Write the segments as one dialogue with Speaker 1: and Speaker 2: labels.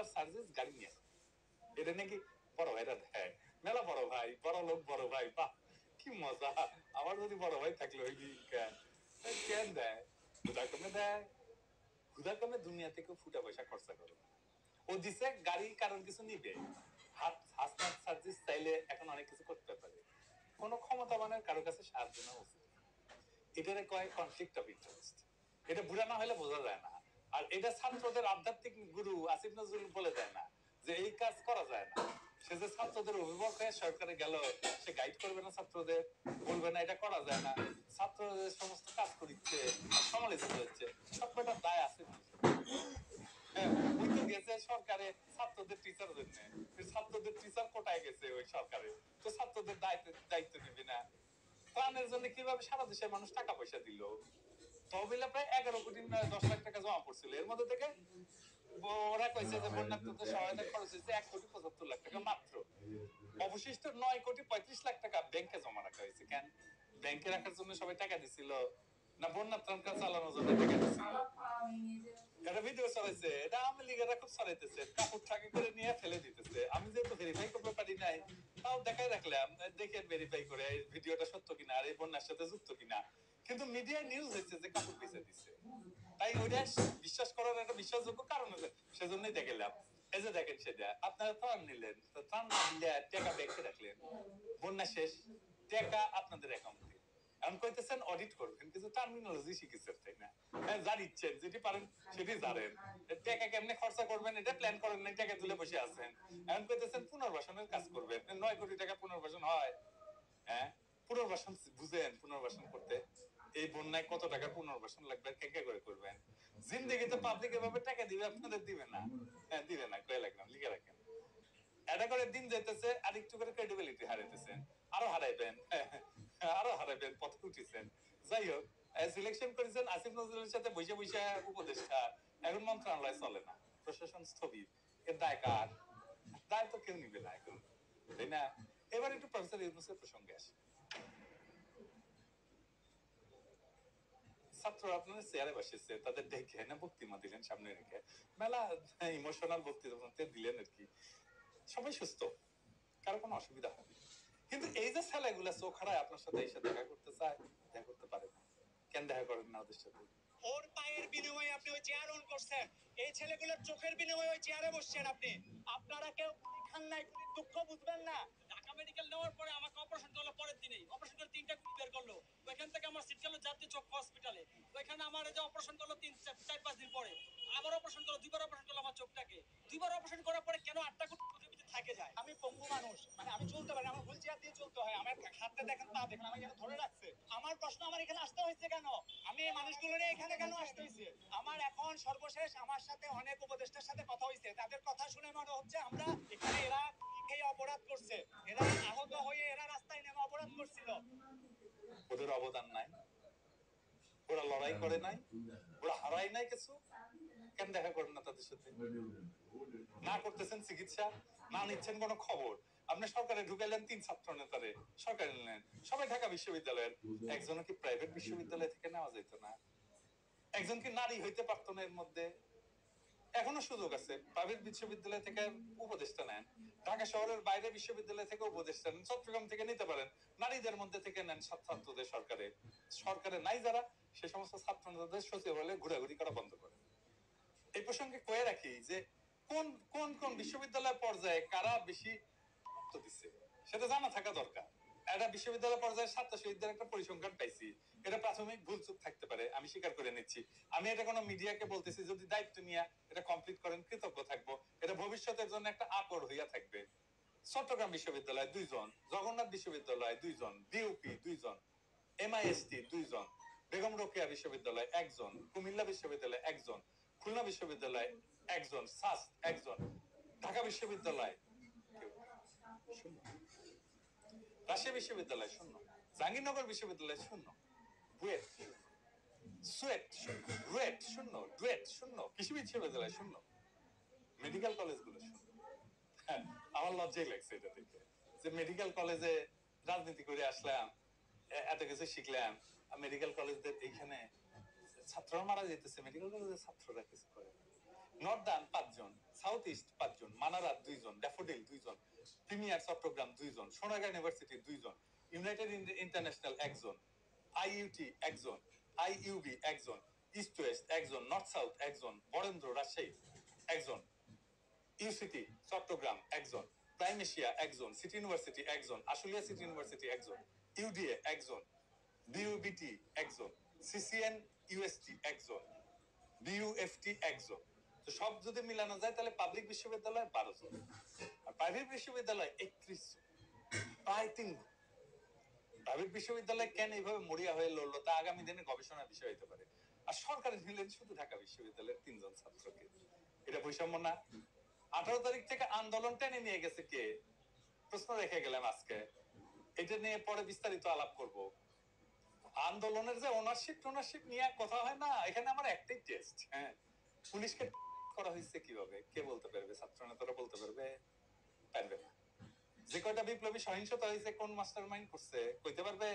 Speaker 1: তার সার্ভিস গাড়ি নিয়ে এটা নাকি বড় ভাইরা দেয় মেলা বড় ভাই বড় লোক বড় ভাই বাহ কি মজা আমার যদি বড় ভাই থাকলে ওই কেন দেয় হুদা কমে দেয় হুদা কমে দুনিয়া থেকে ফুটা পয়সা খরচা করে ও দিছে গাড়ি কারণ কিছু নিবে হাসনাত সার্ভিস চাইলে এখন অনেক কিছু করতে পারে কোনো ক্ষমতাবানের কারো কাছে সাহায্য নেওয়া উচিত এটারে কয় কনফ্লিক্ট অফ ইন্টারেস্ট এটা বুড়া না হলে বোঝা যায় না আর এটা ছাত্রদের আধ্যাত্মিক গুরু আসিফ নজরুল বলে দেয় না যে এই কাজ করা যায় না সে যে ছাত্রদের অভিভাবক হয়ে সরকারে গেল সে গাইড করবে না ছাত্রদের বলবে না এটা করা যায় না ছাত্রদের সমস্ত কাজ করিচ্ছে সমালোচিত হচ্ছে সবকটা দায় আছে ওই তো গেছে সরকারে ছাত্রদের টিচার জন্য ছাত্রদের টিচার কোটায় গেছে ওই সরকারে তো ছাত্রদের দায়িত্ব নেবে না ত্রাণের জন্য কিভাবে সারা দেশের মানুষ টাকা পয়সা দিল তহবিলে প্রায় 11 কোটি 10 লাখ টাকা জমা পড়ছিল এর মধ্যে থেকে ওরা কইছে যে বন্যার্থদের সহায়তা খরচ হয়েছে 1 কোটি 75 লাখ টাকা মাত্র অবশিষ্ট 9 কোটি 35 লাখ টাকা ব্যাংকে জমা রাখা হয়েছে কেন ব্যাংকে রাখার জন্য সবাই টাকা দিছিল না বন্যা ত্রাণ চালানোর জন্য টাকা দিছিল এটা ভিডিও চালাইছে এটা আওয়ামী লীগেরা খুব চালাইতেছে কাপড় থাকে করে নিয়ে ফেলে দিতেছে আমি যেহেতু ভেরিফাই করতে পারি নাই তাও দেখাই রাখলাম দেখেন ভেরিফাই করে এই ভিডিওটা সত্য কিনা আর এই বন্যার সাথে যুক্ত কিনা কিন্তু মিডিয়া নিউজ হচ্ছে যে কাপড় পিছিয়ে দিচ্ছে তাই ওইটা বিশ্বাস করার একটা বিশ্বাসযোগ্য কারণ আছে সেজন্যই দেখালাম এই যে দেখেন সেটা আপনারা ত্রাণ নিলেন ত্রাণ না নিলে টাকা ব্যাংকে রাখলেন বন্যা শেষ টাকা আপনাদের অ্যাকাউন্টে এখন কইতেছেন অডিট করবেন কিন্তু টার্মিনোলজি শিখেছেন তাই না যা দিচ্ছেন যেটি পারেন সেটি জানেন টাকা কেমনে খরচা করবেন এটা প্ল্যান করেন না টাকা তুলে বসে আছেন এখন কইতেছেন পুনর্বাসনের কাজ করবেন 9 কোটি টাকা পুনর্বাসন হয় হ্যাঁ পুনর্বাসন বুঝেন পুনর্বাসন করতে এই বন্যায় কত টাকা পুনর্বাসন লাগবে কে কে করে করবেন জিন্দেগিতে পাবলিক এভাবে টাকা দিবে আপনাদের দিবে না হ্যাঁ দিবে না কয়ে লাগলাম লিখে রাখেন এটা করে দিন যেতেছে আর একটু করে ক্রেডিবিলিটি হারাইতেছেন আরো হারাইবেন আরো হারাইবেন পথ উঠেছেন যাই হোক সিলেকশন করেছেন আসিফ নজরুলের সাথে বসে বসে উপদেষ্টা এখন মন্ত্রণালয় চলে না প্রশাসন স্থবির এর দায় কার দায় তো কেউ নিবে না এখন তাই না এবার একটু প্রফেসর ইউনূসের প্রসঙ্গে আসি ছাত্র আপনাদের চেয়ারে বসেছে তাদের দেখে না বক্তৃতা দিলেন সামনে রেখে মেলা ইমোশনাল বক্তৃতা দিলেন আর কি সবাই সুস্থ কারো কোনো অসুবিধা হবে কিন্তু এই যে ছেলেগুলা চোখ হারায় আপনার সাথে এসে দেখা করতে চায় দেখা করতে পারে না কেন দেখা করেন না ওদের সাথে ওর পায়ের বিনিময়ে আপনি ওই চেয়ার অন করছেন এই ছেলেগুলোর চোখের বিনিময়ে ওই চেয়ারে বসছেন আপনি আপনারা কেউ খান নাই দুঃখ বুঝবেন না ঢাকা মেডিকেল নেওয়ার পরে আমাকে অপারেশন করলো পরের দিনেই অপারেশন করে 3টা গুলি বের করলো ওইখান থেকে আমার সিট গেল জাতীয় চক্ষু হসপিটালে ওইখানে আমার যে অপারেশন করলো 4-5 দিন পরে আবার অপারেশন করলো 2বার অপারেশন করলো আমার চোখটাকে 2বার অপারেশন করার পরে কেন 8টা গুলি থাকে যায় আমি পঙ্গু মানুষ মানে আমি চলতে পারি আমার হুইল চেয়ার দিয়ে চলতে হয় আমার হাতটা দেখেন পা দেখেন আমাকে ধরে রাখছে আমার প্রশ্ন আমার এখানে আসতে হয়েছে কেন আমি এই মানুষগুলো নিয়ে এখানে কেন আসতে হয়েছে আমার এখন সর্বশেষ আমার সাথে অনেক উপদেষ্টার সাথে কথা হয়েছে তাদের কথা শুনে মনে হচ্ছে আমরা এখানে এরা এই অপরাধ করছে এরা আহত হয়ে এরা রাস্তায় নেমে অপরাধ করছিল ওদের অবদান নাই ওরা লড়াই করে নাই ওরা হারাই নাই কিছু কেন দেখা করেন না তাদের সাথে না করতেছেন চিকিৎসা না নিচ্ছেন কোনো খবর আপনি সরকারে ঢুকাইলেন 3 ছাত্র নেতারে সরকারে নিলেন সবাই ঢাকা বিশ্ববিদ্যালয়ের একজন কি প্রাইভেট বিশ্ববিদ্যালয় থেকে নেওয়া যেত না একজন কি নারী হইতে পারতো না এর মধ্যে এখনো সুযোগ আছে প্রাইভেট বিশ্ববিদ্যালয় থেকে উপদেষ্টা নেন ঢাকা শহরের বাইরে বিশ্ববিদ্যালয় থেকে উপদেষ্টা নেন চট্টগ্রাম থেকে নিতে পারেন নারীদের মধ্যে থেকে নেন ছাত্রদের সরকারে নাই যারা সে সমস্ত ছাত্র নেতাদের সচিবালয়ে ঘোরাঘুরি করা বন্ধ করে এই প্রসঙ্গে কয়ে রাখি যে কোন কোন কোন বিশ্ববিদ্যালয় পর্যায়ে কারা বেশি গুরুত্ব দিচ্ছে সেটা জানা থাকা দরকার একটা বিশ্ববিদ্যালয় পর্যায়ে ছাত্র শহীদদের একটা পরিসংখ্যান পাইছি এটা প্রাথমিক ভুলচুক থাকতে পারে আমি স্বীকার করে নিচ্ছি আমি এটা কোনো মিডিয়াকে বলতেছি যদি দায়িত্ব নিয়ে এটা কমপ্লিট করেন কৃতজ্ঞ থাকবো এটা ভবিষ্যতের জন্য একটা আকর হইয়া থাকবে চট্টগ্রাম বিশ্ববিদ্যালয় 2 জন জগন্নাথ বিশ্ববিদ্যালয় 2 জন বিউপি 2 জন এমআইএসটি 2 জন বেগম রোকেয়া বিশ্ববিদ্যালয় 1 জন কুমিল্লা বিশ্ববিদ্যালয় 1 জন খুলনা বিশ্ববিদ্যালয় 1 জন সাস 1 জন ঢাকা বিশ্ববিদ্যালয় শূন্য রাজশাহী বিশ্ববিদ্যালয় শূন্য জাহাঙ্গীরনগর বিশ্ববিদ্যালয় শূন্য বুয়েট সুয়েট রুয়েট শূন্য ডুয়েট শূন্য কৃষি বিশ্ববিদ্যালয় শূন্য মেডিকেল কলেজগুলো শূন্য আমার লজ্জাই লাগছে এটা দেখে যে মেডিকেল কলেজে রাজনীতি করে আসলাম এত কিছু শিখলাম মেডিকেল কলেজদের এইখানে ছাত্ররা মারা যেতেছে মেডিকেল কলেজের ছাত্ররা কিছু করে নর্দান 5 জন সাউথ ইস্ট 5 জন, মানারা 2 জন, ড্যাফোডিল 2 জন, প্রিমিয়ার চট্টগ্রাম 2 জন, সোনারগাঁ ইউনিভার্সিটি 2 জন, ইউনাইটেড ইন্টারন্যাশনাল 1 জন, আইইউটি 1 জন, আইইউবি 1 জন, ইস্ট ওয়েস্ট 1 জন, নর্থ সাউথ 1 জন, বরেন্দ্র রাজশাহী 1 জন, ইউসিটি চট্টগ্রাম 1 জন, প্রাইম এশিয়া 1 জন, সিটি ইউনিভার্সিটি 1 জন, আশুলিয়া সিটি ইউনিভার্সিটি 1 জন, ইউডিএ 1 জন, বিইউবিটি 1 জন, সিসিএন ইউএসটি 1 জন, বিইউএফটি 1 জন। তো সব যদি মিলানো যায় তাহলে পাবলিক বিশ্ববিদ্যালয় 12 জন, আর প্রাইভেট বিশ্ববিদ্যালয় 31 জন, প্রায় 3 গুণ। প্রাইভেট বিশ্ববিদ্যালয় কেন এইভাবে মরিয়া হয়ে লড়লো তা আগামী দিনে গবেষণার বিষয় হতে পারে। আর সরকারি নিলেন শুধু ঢাকা বিশ্ববিদ্যালয়ের 3 জন ছাত্রকে, এটা বৈষম্য না? 18 তারিখ থেকে আন্দোলন টেনে নিয়ে গেছে কে, প্রশ্ন রেখে গেলাম আজকে। এটা নিয়ে পরে বিস্তারিত আলাপ করব। আন্দোলনের যে ওনারশিপ নিয়ে কথা হয় না, এখানে আমার একটাই টেস্ট, হ্যাঁ, পুলিশকে করা হয়েছে কিভাবে কে বলতে পারবে? ছাত্র নেতারা বলতে পারবে? পারবে না। যে কয়টা বিপ্লবী সহিংসতা হয়েছে কোন মাস্টার মাইন্ড করছে কইতে পারবে?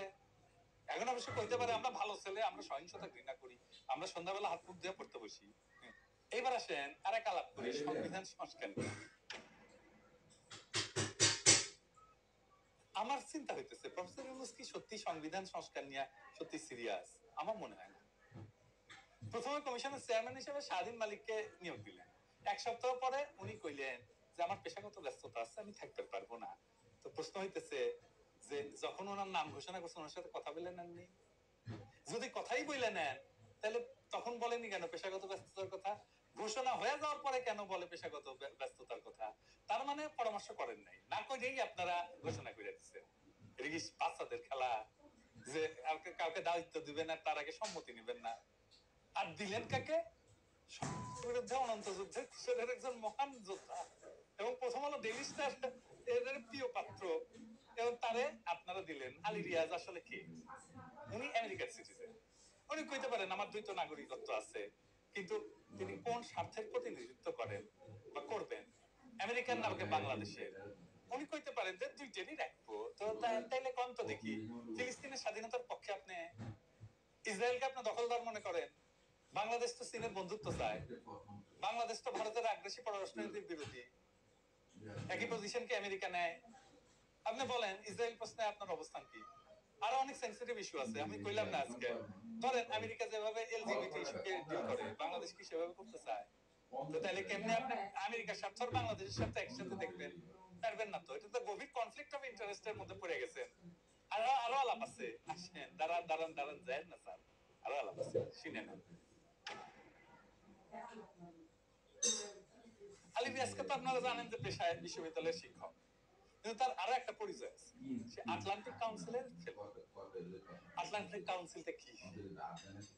Speaker 1: এখন অবশ্য কইতে পারে আমরা ভালো ছেলে, আমরা সহিংসতা ঘৃণা করি, আমরা সন্ধ্যাবেলা হাত মুখ দিয়ে পড়তে বসি। এইবার আসেন আরেক আলাপ করি সংবিধান সংস্কার নিয়ে। আমার চিন্তা হইতেছে প্রফেসর ইউনূস কি সত্যি সংবিধান সংস্কার নিয়ে সত্যি সিরিয়াস? আমার মনে হয় না। প্রথমে কমিশনের চেয়ারম্যান হিসেবে স্বাধীন মালিককে নিয়োগ দিলেন। 1 সপ্তাহ পরে উনি কইলেন যে আমার পেশাগত ব্যস্ততা আছে, আমি থাকতে পারবো না। তো প্রশ্ন হইতেছে যে যখন ওনার নাম ঘোষণা করছেন ওনার সাথে কথা বলে নেননি? যদি কথাই বলে নেন তাহলে তখন বলেনি কেন পেশাগত ব্যস্ততার কথা? ঘোষণা হয়ে যাওয়ার পরে কেন বলে পেশাগত ব্যস্ততার কথা? তার মানে পরামর্শ করেন নাই, না করেই আপনারা ঘোষণা করে দিচ্ছেন। এটা কি বাচ্চাদের খেলা যে কাউকে দায়িত্ব দিবেন আর তার আগে সম্মতি নেবেন না? আর দিলেন কাকে? বিরুদ্ধে অনন্ত যুদ্ধে কিশোরের একজন মহান যোদ্ধা এবং প্রথম আলো ডেইলি স্টার এর প্রিয় পাত্র, এবং তারে আপনারা দিলেন। আলী রিয়াজ আসলে কে? উনি আমেরিকার সিটিজেন। উনি কইতে পারেন আমার দ্বৈত নাগরিকত্ব আছে, কিন্তু তিনি কোন স্বার্থের প্রতিনিধিত্ব করেন বা করবেন, আমেরিকান নাকি বাংলাদেশের? উনি কইতে পারেন যে দুইটারই রাখবো। তো তাইলে কোন তো দেখি ফিলিস্তিনের স্বাধীনতার পক্ষে আপনি, ইসরায়েলকে আপনি দখলদার মনে করেন, বাংলাদেশ তো চীনের বন্ধুত্ব চায়, বাংলাদেশ তো ভারতের আগ্রাসী পররাষ্ট্রনীতির বিরোধী, একই পজিশন কি আমেরিকা নেয়? আপনি বলেন ইসরায়েল প্রশ্নে আপনার অবস্থান কি? আরো অনেক সেনসিটিভ ইস্যু আছে, আমি কইলাম না আজকে। ধরেন আমেরিকা যেভাবে এলজিবিটি ইস্যুকে ডিল করে, বাংলাদেশ কি সেভাবে করতে চায়? তো তাহলে কেমনে আপনি আমেরিকার স্বার্থ আর বাংলাদেশের স্বার্থ একসাথে দেখবেন? পারবেন না তো। এটা তো গভীর কনফ্লিক্ট অফ ইন্টারেস্টের মধ্যে পড়ে গেছেন। আরো আরো আলাপ আছে, আসেন দাঁড়ান যায় না স্যার, আরো আলাপ আছে, শুনে নেন। আলী রিয়াজকে তো আপনারা জানেন যে পেশায় বিশ্ববিদ্যালয়ের শিক্ষক, কিন্তু তার আরো একটা পরিচয় আছে, সে আটলান্টিক কাউন্সিলের ফেলো। আটলান্টিক কাউন্সিলটা কি?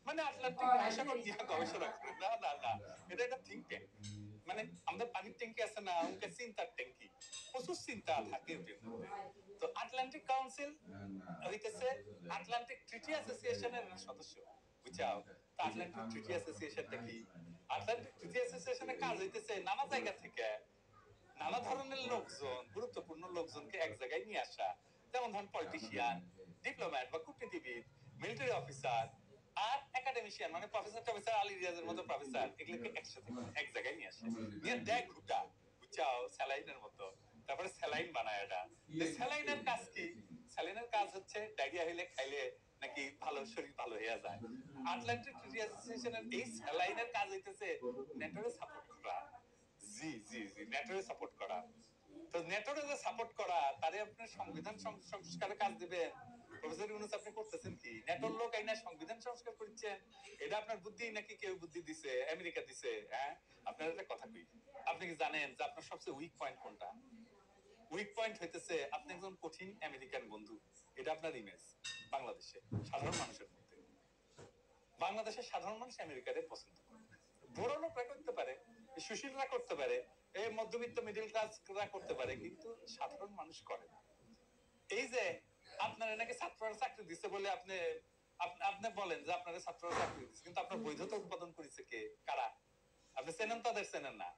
Speaker 1: মানে আটলান্টিক মহাসাগর নিয়ে গবেষণা করে? না না না, এটা একটা থিঙ্ক ট্যাঙ্ক। মানে আমাদের পানির ট্যাঙ্কি আছে না, ওকে চিন্তার ট্যাঙ্কি, প্রচুর চিন্তা থাকে ওটার মধ্যে। তো আটলান্টিক কাউন্সিল হইতেছে আটলান্টিক ট্রিটি অ্যাসোসিয়েশনের সদস্য, বুঝাও? তো আটলান্টিক ট্রিটি অ্যাসোসিয়েশনটা কি? আটলান্টিক ট্রিটি অ্যাসোসিয়েশনের কাজ হইতেছে নানা জায়গা থেকে নানা ধরনের লোকজন, গুরুত্বপূর্ণ লোকজনকে এক জায়গায় নিয়ে আসা, যেমন ধরেন পলিটিশিয়ান, ডিপ্লোম্যাট বা কূটনীতিবিদ, মিলিটারি অফিসার আর একাডেমিশিয়ান, মানে প্রফেসর টফেসর আলী রিয়াজের মতো প্রফেসর, এগুলোকে একসাথে এক জায়গায় নিয়ে আসে, নিয়ে দেখ ঘুটা, বুঝাও, স্যালাইনের মতো। তারপরে স্যালাইন বানায়। এটা স্যালাইনের কাজ কি? স্যালাইনের কাজ হচ্ছে ডায়রিয়া হইলে খাইলে নাকি ভালো, শরীর ভালো হয়ে যায়। আটলান্টিক ট্রিটি অ্যাসোসিয়েশনের এই স্যালাইনের কাজ হইতেছে নেটওয়ার্কে সাপোর্ট করা। জি জি জি, নেটওয়ার্কে সাপোর্ট করা। তো নেটওয়ার্কে সাপোর্ট করা, তারে আপনি সংবিধান সংস্কারের কাজ দিবেন? প্রফেসর ইউনূস আপনি করতেছেন কি? নেটোর লোক আইনা সংবিধান সংস্কার করছেন? এটা আপনার বুদ্ধি নাকি কেউ বুদ্ধি দিছে, আমেরিকা দিছে? হ্যাঁ, আপনার একটা কথা কই, আপনি কি জানেন যে আপনার সবচেয়ে উইক পয়েন্ট কোনটা? উইক পয়েন্ট হইতেছে আপনি একজন কঠিন আমেরিকান বন্ধু। এটা আপনার ইমেজ বাংলাদেশে সাধারণ মানুষের মধ্যে। বাংলাদেশের সাধারণ মানুষ আমেরিকারে পছন্দ করে। বড় লোকরা করতে পারে, সুশীলরা করতে পারে, এই মধ্যবিত্ত মিডল ক্লাসরা করতে পারে, কিন্তু সাধারণ মানুষ করে না। এই যে আপনার নাকি ছাত্ররা চাকরি দিচ্ছে বলে আপনি আপনি বলেন যে আপনারা ছাত্ররা চাকরি দিচ্ছে, কিন্তু আপনার বৈধতা উৎপাদন করেছে কে, কারা? আপনি চেনেন তাদের? চেনেন না।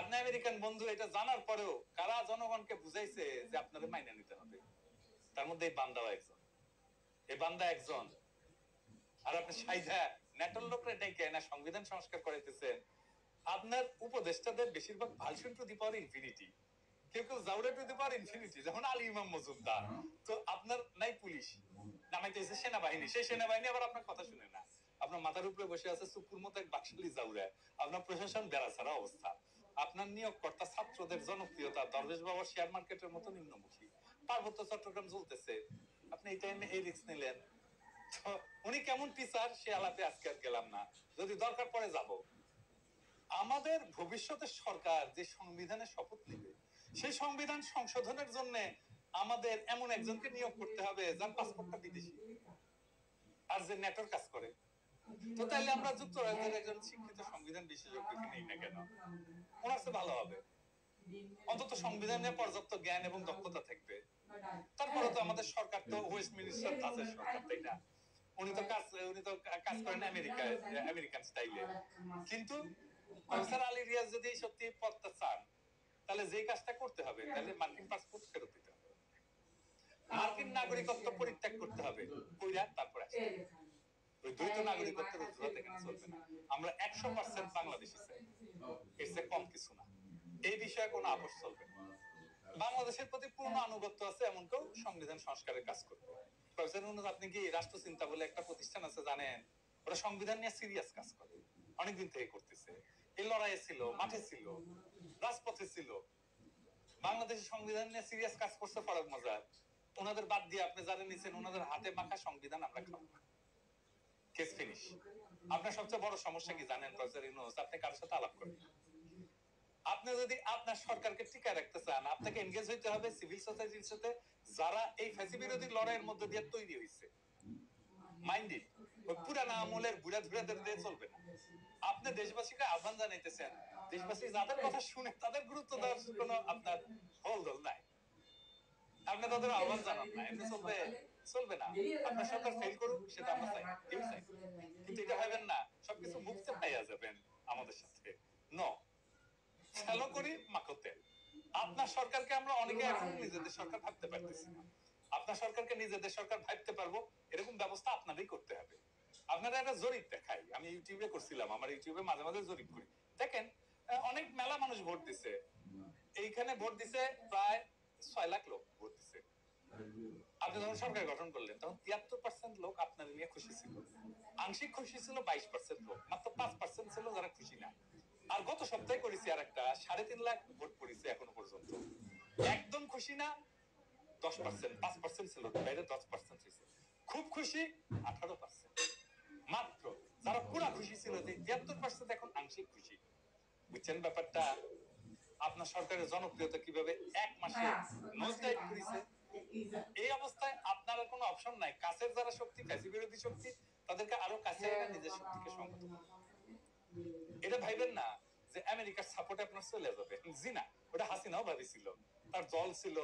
Speaker 1: আপনি আমেরিকান বন্ধু এটা জানার পরেও কারা জনগণকে বুঝাইছে যে আপনাদের মাইনে নিতে হবে? তার মধ্যে এই বান্দাও একজন, এই বান্দা একজন। আর আপনি সাইধা নেটল লোকরা ডেকে না সংবিধান সংস্কার করাইতেছেন। আপনার উপদেষ্টাদের বেশিরভাগ ভালসুন টু দি পাওয়ার ইনফিনিটি, কেউ কেউ জাউরা টু দি পাওয়ার ইনফিনিটি, যেমন আলী ইমাম মজুমদার। তো আপনার নাই পুলিশ, নামাইতেছে সেনাবাহিনী, সেই সেনাবাহিনী আবার আপনার কথা শুনে না। আপনার মাথার উপরে বসে আছে চুপুর মতো এক বাকশালী জাউরা। আপনার প্রশাসন বেড়াছাড়া অবস্থা। আপনার নিয়োগকর্তা ছাত্রদের জনপ্রিয়তা দরবেশ বাবার শেয়ার মার্কেটের মতো নিম্নমুখী। পার্বত্য চট্টগ্রাম চলতেছে, আপনি এই টাইমে এই রিস্ক নিলেন। উনি কেমন টিচার সে আলাপে আজকে আর গেলাম না, যদি দরকার পড়ে যাব। আমাদের ভবিষ্যতের সরকার যে সংবিধানের শপথ নেবে, সেই সংবিধান সংশোধনের জন্য আমাদের এমন একজনকে নিয়োগ করতে হবে যার পাসপোর্টটা বিদেশি আর যে নেটোর কাজ করে। তো তাইলে আমরা যুক্তরাজ্যের একজন শিক্ষিত সংবিধান বিশেষজ্ঞকে নেই না কেন? ওনার চেয়ে ভালো হবে, অন্তত সংবিধানে পর্যাপ্ত জ্ঞান এবং দক্ষতা থাকবে। তারপরে তো আমাদের সরকার তো ওয়েস্ট মিনিস্টার ধাঁচের সরকার, তাই না? উনি তো কাজ করেন আমেরিকায়, আমেরিকান স্টাইলে। কিন্তু প্রফেসর আলী রিয়াজ যদি সত্যি পদটা চান, তাহলে যে কাজটা করতে হবে, তাহলে মার্কিন পাসপোর্ট ফেরত দিতে হবে, মার্কিন নাগরিকত্ব পরিত্যাগ করতে হবে, কইরা তারপরে আসতে হবে। ওই দ্বৈত নাগরিকত্বের অজুহাত এখানে চলবে না। আমরা 100% বাংলাদেশি চাই, এর চেয়ে কম কিছু না। এই বিষয়ে কোনো আপোষ চলবে না। বাংলাদেশের প্রতি পূর্ণ আনুগত্য আছে এমন কেউ সংবিধান সংস্কারের কাজ করবে। প্রফেসর ইউনূস, আপনি কি রাষ্ট্র চিন্তা বলে একটা প্রতিষ্ঠান আছে জানেন? ওরা সংবিধান নিয়ে সিরিয়াস কাজ করে, অনেকদিন থেকে করতেছে। এই লড়াইয়ে ছিল, মাঠে ছিল, রাজপথে ছিল। বাংলাদেশের সংবিধান নিয়ে সিরিয়াস কাজ করছে ফারুক মজার। ওনাদের বাদ দিয়ে আপনি যারা নিছেন, ওনাদের হাতে মাখা সংবিধান আমরা খাবো। Case finish. আপনার সবচেয়ে বড় সমস্যা কি জানেন প্রফেসর ইউনূস? আপনি কারোর সাথে আলাপ করেন না। আপনি যদি আপনার সরকারকে টিকায় রাখতে চান, আপনাকে এনগেজ হইতে হবে সিভিল সোসাইটির সাথে, যারা এই ফ্যাসি বিরোধী লড়াইয়ের মধ্যে দিয়ে তৈরি হয়েছে। মাইন্ড ইট, ওই পুরানা আমলের বুড়া ধুরাদের দিয়ে চলবে না। আপনি দেশবাসীকে আহ্বান জানাইতেছেন, দেশবাসী যাদের কথা শুনে তাদের গুরুত্ব দেওয়ার কোনো আপনার হলদল নাই। আপনি তাদের আহ্বান জানান না, এমনি চলবে? চলবে না। আপনার সরকার ফেল করুক, সেটা আমরা চাই, কেউ চাই। কিন্তু এটা ভাবেন না সবকিছু মুক্তে পাইয়া যাবেন আমাদের সাথে। ন ফেলো করি মাখো তেল। আপনার সরকারকে আমরা অনেকে এখন নিজেদের সরকার ভাবতে পারতেছি না। আপনার সরকারকে নিজেদের সরকার ভাবতে পারবো, এরকম ব্যবস্থা আপনাদেরই করতে হবে। আপনারা একটা জরিপ দেখাই, আমি ইউটিউবে করছিলাম, আমার ইউটিউবে মাঝে মাঝে জরিপ করি। দেখেন, অনেক মেলা মানুষ ভোট দিছে। এইখানে ভোট দিছে প্রায় 6 লাখ লোক ভোট দিছে। আপনি যখন সরকার গঠন করলেন, তখন 73% লোক আপনার নিয়ে খুশি ছিল। আংশিক খুশি ছিল 22% লোক, মাত্র 5% ছিল যারা খুশি না। আর গত সপ্তাহে করেছি আর একটা 3.5 লাখ ভোট পড়েছে এখনো পর্যন্ত। একদম খুশি না 10%, 5% ছিল, বাইরে 10% হয়েছে। খুব খুশি 18%। মাত্র যারা পুরা খুশি ছিল, যে 73% এখন আংশিক খুশি। বুঝছেন ব্যাপারটা? আপনার সরকারের জনপ্রিয়তা কিভাবে এক মাসে নোজ ডাইভ করেছে। এই অবস্থায় আপনার কোনো অপশন নাই। কাছের যারা শক্তি, ফ্যাসি বিরোধী শক্তি, তাদেরকে আরো কাছে এনে নিজের শক্তিকে সংহত করতে। এটা ভাইবেন না যে আমেরিকার সাপোর্টে আপনার চলে যাবে। জি না, ওটা হাসিনাও ভাবিছিল। তার দল ছিল,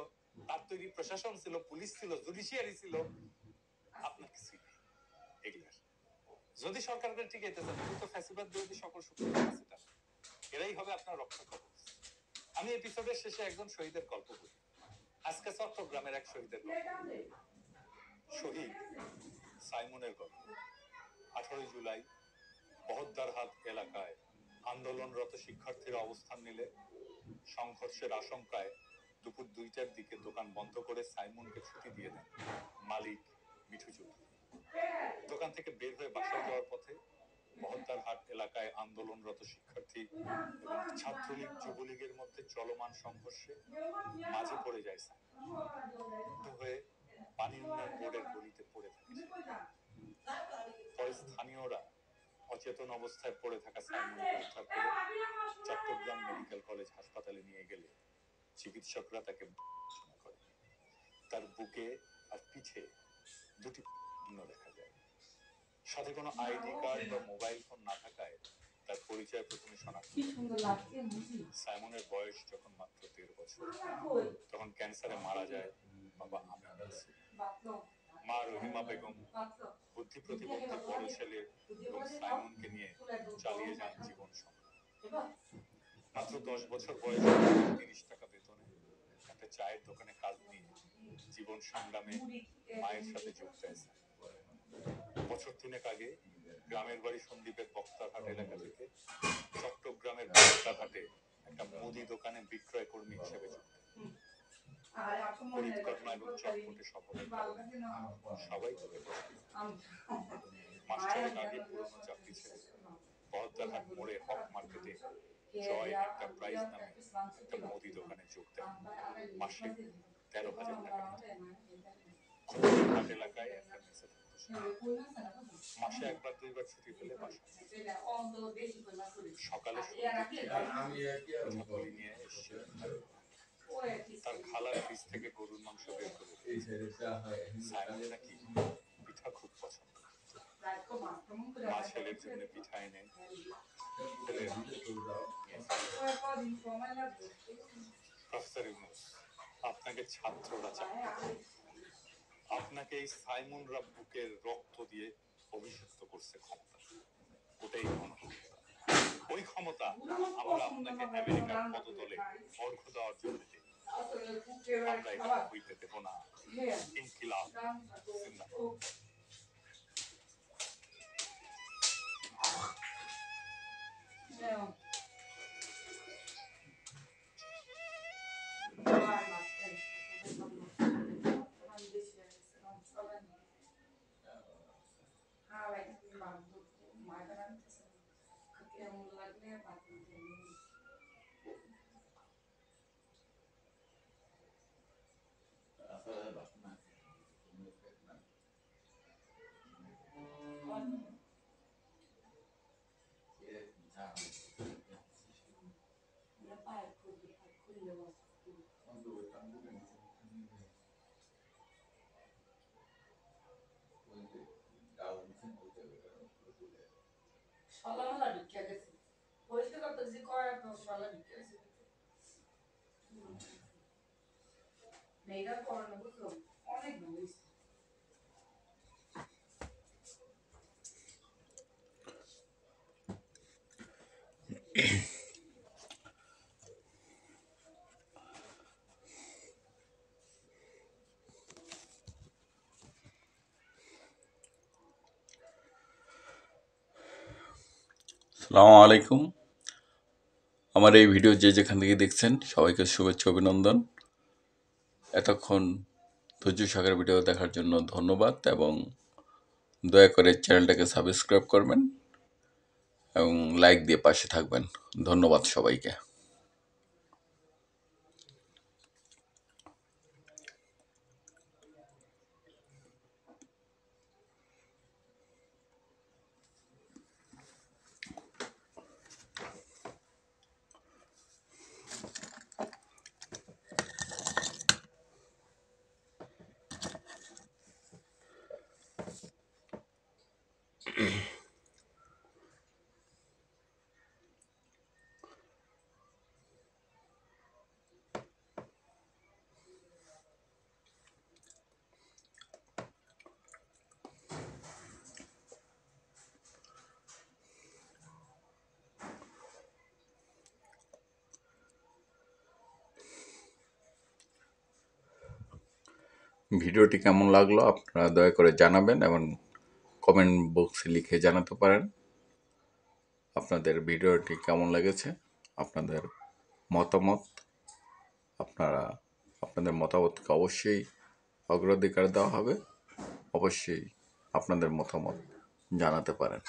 Speaker 1: তার তৈরি প্রশাসন ছিল, পুলিশ ছিল, জুডিশিয়ারি ছিল। আপনার কিছুই নেই এগুলার। যদি সরকারকে টিকাইতে চান, তো ফ্যাসিবাদ বিরোধী সকল শক্তির কাছে টান। এরাই হবে আপনার রক্ষা কবচ। আমি এপিসোডের শেষে একজন শহীদের গল্প বলি। আজকে চট্টগ্রামের এক শহীদের গল্প, শহীদ সাইমনের গল্প। 18 জুলাই বহদ্দারহাট এলাকায় আন্দোলনরত শিক্ষার্থীরা অবস্থান নিলে সংঘর্ষের আশঙ্কায় দুপুর 2টার দিকে দোকান বন্ধ করে সাইমনকে ছুটি দিয়ে দেন মালিক মিঠু চৌধুরী। দোকান থেকে বের হয়ে বাসায় যাওয়ার পথে বহদ্দারহাট এলাকায় আন্দোলনরত শিক্ষার্থী এবং ছাত্রলীগ যুবলীগের মধ্যে চলমান সংঘর্ষে মাঝে পড়ে যায় সাইমন। হয়ে পানি উন্নয়ন বোর্ডের গলিতে পড়ে থাকে। পরে স্থানীয়রা অচেতন অবস্থায় পড়ে থাকা সাইমনকে উদ্ধার করে চট্টগ্রাম মেডিকেল কলেজ হাসপাতালে নিয়ে গেলে চিকিৎসকরা তাকে করে। তার বুকে আর পিঠে দুটি চিহ্ন দেখা যায়। সাথে কোনো আইডি কার্ড বা মোবাইল ফোন না থাকায় তার পরিচয় প্রথমে শনাক্ত। সাইমনের বয়স যখন মাত্র 13 বছর, তখন ক্যান্সারে মারা যায় বাবা আমিন নাসির। মা রহিমা বেগম বুদ্ধি প্রতিবন্ধী বড় ছেলে এবং সাইমনকে নিয়ে চালিয়ে যান জীবন সংগ্রাম। মাত্র 10 বছর বয়সে 30 টাকা বেতনে একটা চায়ের দোকানে কাজ নিয়ে জীবন সংগ্রামে মায়ের সাথে যোগ দেয়। বছর 3 আগে গ্রামের বাড়ি সন্দ্বীপের বক্তারহাট এলাকা থেকে চট্টগ্রামের বক্তারহাটে একটা মুদি দোকানে বিক্রয় কর্মী হিসেবে যুক্ত। পরিকর্মা এবং চটপটে স্বভাবের কারণে সবাই তাকে পছন্দ। মাস্টারের আগে পুরনো চাকরি ছেড়ে বহদ্দারহাট মোড়ে হক মার্কেটে জয় এন্টারপ্রাইজ নামে একটা মুদি দোকানে যোগ দেন। মাসে 13,000 টাকা হাট এলাকায় একটা মেসে থাকতো। মাসে একবার দুইবার ছুটি পেলে বাসা সকালে ঝাঁকুনি নিয়ে এসছে। তার খালার ফ্রিজ থেকে গরুর মাংস বের করে সাইমন নাকি পিঠা খুব পছন্দ। মা ছেলের জন্য পিঠা এনে প্রফেসর ইউনূস, আপনাকে ছাত্ররা চায়, আপনাকে এই সাইমনরা বুকের রক্ত দিয়ে অভিষিক্ত করছে ক্ষমতা। ওটাই গণক্ষমতা। ওই ক্ষমতা আমরা আপনাকে আমেরিকার পদতলে অর্ঘ্য দেওয়ার জন্য দিই। আমরা এটা হইতে দেব না। ইনকিলাব জিন্দাবাদ।
Speaker 2: আসসালামু আলাইকুম। আমার এই ভিডিও যে যেখান থেকে দেখছেন সবাইকে শুভেচ্ছা অভিনন্দন। এতক্ষণ ধৈর্য সহকারে ভিডিও দেখার জন্য ধন্যবাদ এবং দয়া করে চ্যানেলটাকে সাবস্ক্রাইব করবেন এবং লাইক দিয়ে পাশে থাকবেন। ধন্যবাদ সবাইকে। ভিডিওটি কেমন লাগলো আপনারা দয়া করে জানাবেন এবং কমেন্ট বক্সে লিখে জানাতে পারেন আপনাদের ভিডিওটি কেমন লেগেছে। আপনাদের মতামত আপনাদের মতামতকে অবশ্যই অগ্রাধিকার দেওয়া হবে। অবশ্যই আপনাদের মতামত জানাতে পারেন।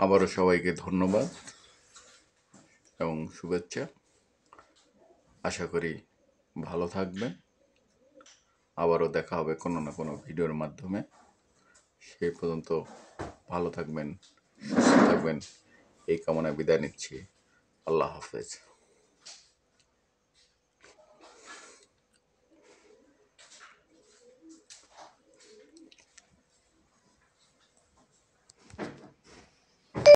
Speaker 2: আবারও সবাইকে ধন্যবাদ এবং শুভেচ্ছা। আশা করি ভালো থাকবেন। আবারও দেখা হবে কোনো না কোনো ভিডিওর মাধ্যমে। সেই পর্যন্ত ভালো থাকবেন, সুস্থ থাকবেন এই কামনায় বিদায় নিচ্ছি। আল্লাহ হাফেজ।